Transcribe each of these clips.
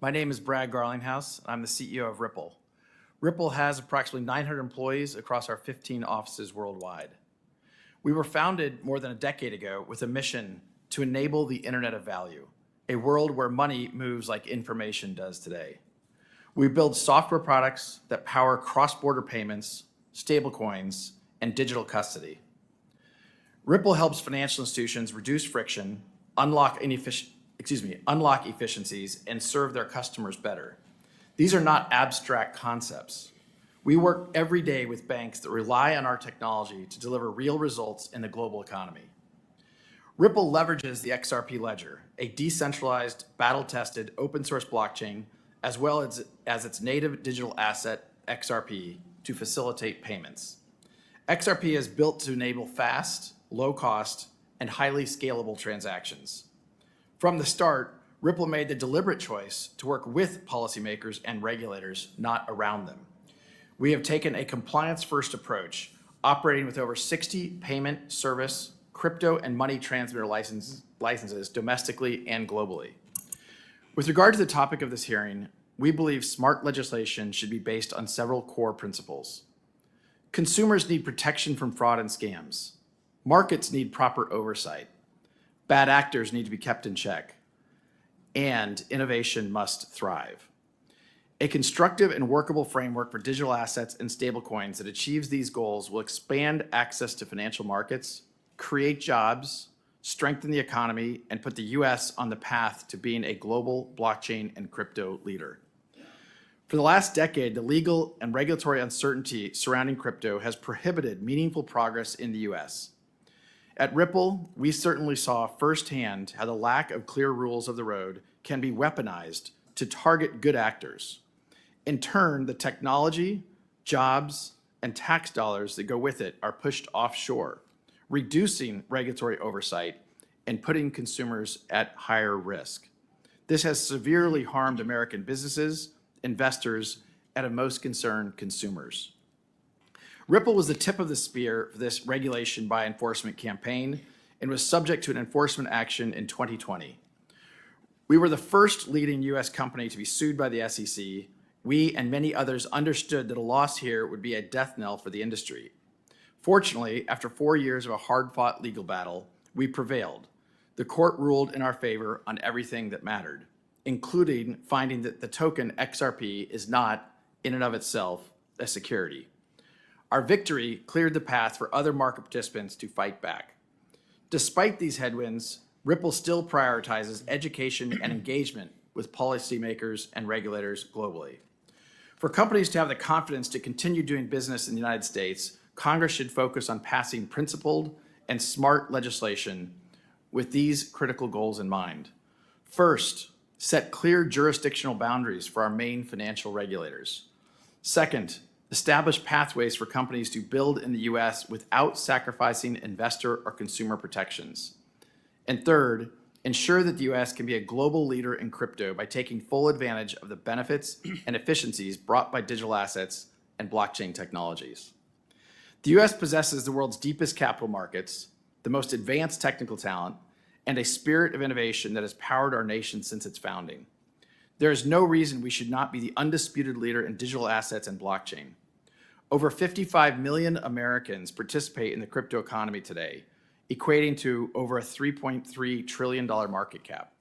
My name is Brad Garlinghouse. I'm the CEO of Ripple. Ripple has approximately 900 employees across our 15 offices worldwide. We were founded more than a decade ago with a mission to enable the Internet of Value, a world where money moves like information does today. We build software products that power cross-border payments, stablecoins, and digital custody. Ripple helps financial institutions reduce friction, unlock efficiencies, and serve their customers better. These are not abstract concepts. We work every day with banks that rely on our technology to deliver real results in the global economy. Ripple leverages the XRP ledger, a decentralized, battle-tested, open-source blockchain, as well as its native digital asset, XRP, to facilitate payments. XRP is built to enable fast, low-cost, and highly scalable transactions. From the start, Ripple made the deliberate choice to work with policymakers and regulators, not around them. We have taken a compliance-first approach, operating with over 60 payment, service, crypto, and money transmitter licenses domestically and globally. With regard to the topic of this hearing, we believe smart legislation should be based on several core principles. Consumers need protection from fraud and scams. Markets need proper oversight. Bad actors need to be kept in check. And innovation must thrive. A constructive and workable framework for digital assets and stablecoins that achieves these goals will expand access to financial markets, create jobs, strengthen the economy, and put the U.S. on the path to being a global blockchain and crypto leader. For the last decade, the legal and regulatory uncertainty surrounding crypto has prohibited meaningful progress in the U.S. At Ripple, we certainly saw firsthand how the lack of clear rules of the road can be weaponized to target good actors. In turn, the technology, jobs, and tax dollars that go with it are pushed offshore, reducing regulatory oversight and putting consumers at higher risk. This has severely harmed American businesses, investors, and of most concerned, consumers. Ripple was the tip of the spear for this regulation by enforcement campaign and was subject to an enforcement action in 2020. We were the first leading U.S. company to be sued by the SEC. We and many others understood that a loss here would be a death knell for the industry. Fortunately, after 4 years of a hard-fought legal battle, we prevailed. The court ruled in our favor on everything that mattered, including finding that the token XRP is not, in and of itself, a security. Our victory cleared the path for other market participants to fight back. Despite these headwinds, Ripple still prioritizes education and engagement with policymakers and regulators globally. For companies to have the confidence to continue doing business in the United States, Congress should focus on passing principled and smart legislation with these critical goals in mind. First, set clear jurisdictional boundaries for our main financial regulators. Second, establish pathways for companies to build in the U.S. without sacrificing investor or consumer protections. And third, ensure that the U.S. can be a global leader in crypto by taking full advantage of the benefits and efficiencies brought by digital assets and blockchain technologies. The U.S. possesses the world's deepest capital markets, the most advanced technical talent, and a spirit of innovation that has powered our nation since its founding. There is no reason we should not be the undisputed leader in digital assets and blockchain. Over 55 million Americans participate in the crypto economy today, equating to over a $3.3 trillion market cap.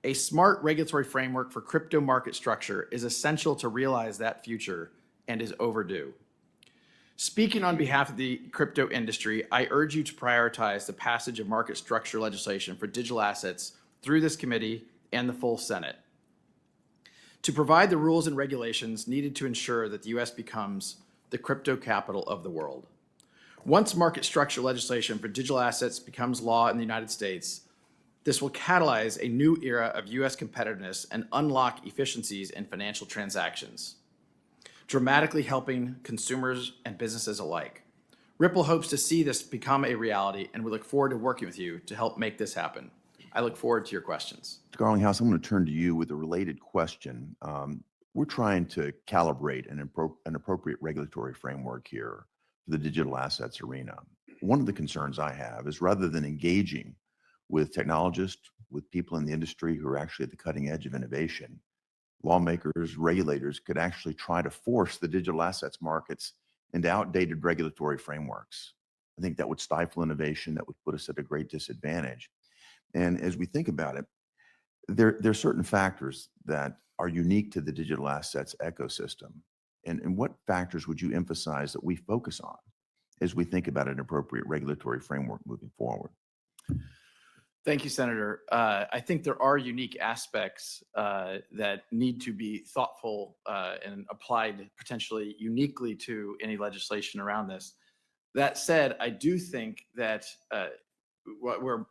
A smart regulatory framework for crypto market structure is essential to realize that future and is overdue. Speaking on behalf of the crypto industry, I urge you to prioritize the passage of market structure legislation for digital assets through this committee and the full Senate, to provide the rules and regulations needed to ensure that the U.S. becomes the crypto capital of the world. Once market structure legislation for digital assets becomes law in the United States, this will catalyze a new era of U.S. competitiveness and unlock efficiencies in financial transactions, dramatically helping consumers and businesses alike. Ripple hopes to see this become a reality, and we look forward to working with you to help make this happen. I look forward to your questions. Mr. Garlinghouse, I'm going to turn to you with a related question. We're trying to calibrate an appropriate regulatory framework here for the digital assets arena. One of the concerns I have is, rather than engaging with technologists, with people in the industry who are actually at the cutting edge of innovation, lawmakers, regulators could actually try to force the digital assets markets into outdated regulatory frameworks. I think that would stifle innovation, that would put us at a great disadvantage. And as we think about it, there are certain factors that are unique to the digital assets ecosystem. And what factors would you emphasize that we focus on as we think about an appropriate regulatory framework moving forward? Thank you, Senator. I think there are unique aspects that need to be thoughtful and applied potentially uniquely to any legislation around this. That said, I do think that where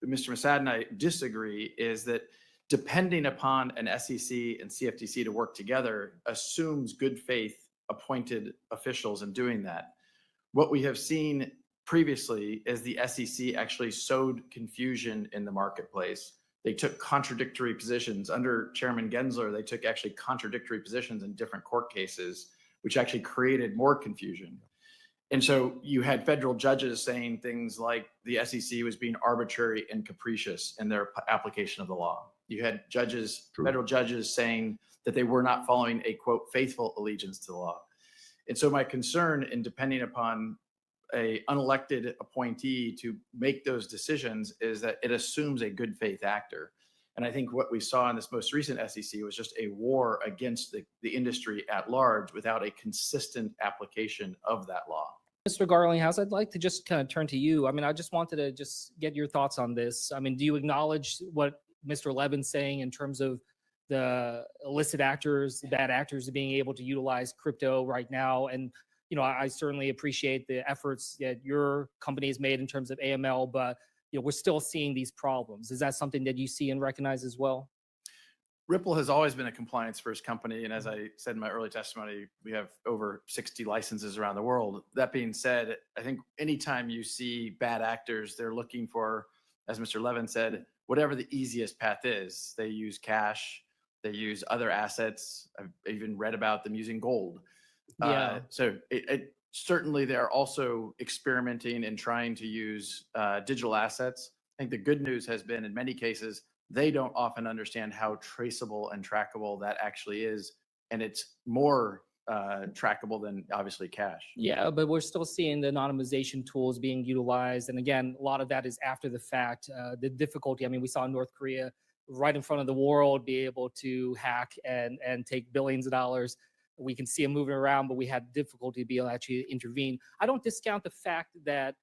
Mr. Massad and I disagree is that depending upon an SEC and CFTC to work together assumes good faith appointed officials in doing that. What we have seen previously is the SEC actually sowed confusion in the marketplace. They took contradictory positions. Under Chairman Gensler, they took actually contradictory positions in different court cases, which actually created more confusion. And so you had federal judges saying things like the SEC was being arbitrary and capricious in their application of the law. You had judges, federal judges saying that they were not following a, quote, faithful allegiance to the law. And so my concern in depending upon a unelected appointee to make those decisions is that it assumes a good faith actor. And I think what we saw in this most recent SEC was just a war against the industry at large without a consistent application of that law. Mr. Garlinghouse, I'd like to just kind of turn to you. I mean, I just wanted to just get your thoughts on this. I mean, do you acknowledge what Mr. Levin's saying in terms of the illicit actors, the bad actors being able to utilize crypto right now? And, you know, I certainly appreciate the efforts that your company has made in terms of AML, but, you know, we're still seeing these problems. Is that something that you see and recognize as well? Ripple has always been a compliance-first company, and as I said in my early testimony, we have over 60 licenses around the world. That being said, I think anytime you see bad actors, they're looking for, as Mr. Levin said, whatever the easiest path is. They use cash, they use other assets. I've even read about them using gold. Yeah. So certainly they're also experimenting and trying to use digital assets. I think the good news has been in many cases, they don't often understand how traceable and trackable that actually is. And it's more trackable than obviously cash. Yeah, but we're still seeing the anonymization tools being utilized. And again, a lot of that is after the fact. The difficulty, I mean, we saw North Korea right in front of the world be able to hack and take billions of dollars. We can see them moving around, but we had difficulty to be able to actually intervene. I don't discount the fact that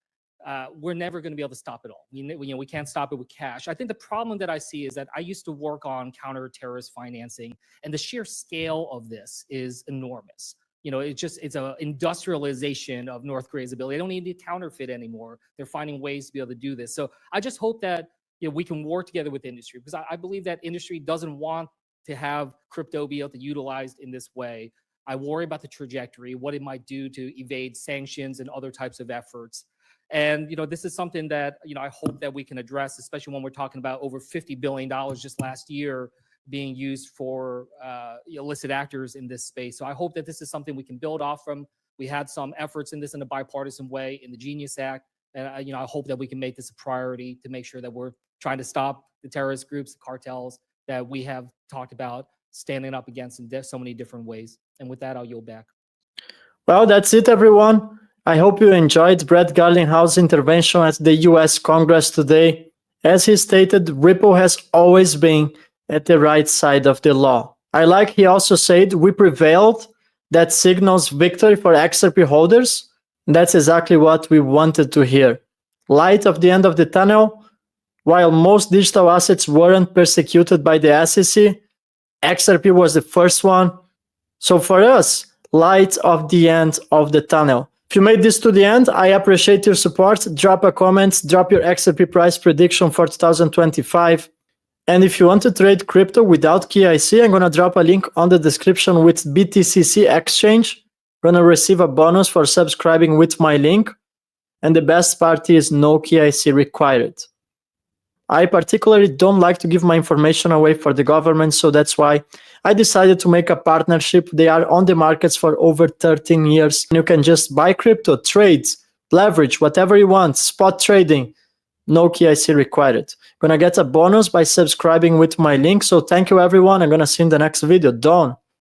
we're never going to be able to stop it all. We can't stop it with cash. I think the problem that I see is that I used to work on counter-terrorist financing, and the sheer scale of this is enormous. You know, it's an industrialization of North Korea's ability. They don't need to counterfeit anymore. They're finding ways to be able to do this. So I just hope that, you know, we can work together with industry, because I believe that industry doesn't want to have crypto be able to utilized in this way. I worry about the trajectory, what it might do to evade sanctions and other types of efforts. And, you know, this is something that, you know, I hope that we can address, especially when we're talking about over $50 billion just last year being used for illicit actors in this space. So I hope that this is something we can build off from. We had some efforts in this in a bipartisan way in the Genius Act. And, you know, I hope that we can make this a priority to make sure that we're trying to stop the terrorist groups, the cartels that we have talked about standing up against in so many different ways. And with that, I'll yield back. Well, that's it, everyone. I hope you enjoyed Brad Garlinghouse's intervention at the US Congress today. As he stated, Ripple has always been at the right side of the law. I like he also said, we prevailed. That signals victory for XRP holders. That's exactly what we wanted to hear. Light of the end of the tunnel. While most digital assets weren't persecuted by the SEC, XRP was the first one. So for us, light of the end of the tunnel. If you made this to the end, I appreciate your support. Drop a comment, drop your XRP price prediction for 2025. And if you want to trade crypto without KYC, I'm going to drop a link on the description with BTCC exchange. You're going to receive a bonus for subscribing with my link. And the best part is no KYC required. I particularly don't like to give my information away for the government, so that's why I decided to make a partnership. They are on the markets for over 13 years. You can just buy crypto, trade, leverage, whatever you want, spot trading. no KYC required. Gonna get a bonus by subscribing with my link. So thank you everyone. I'm gonna see you in the next video. Done.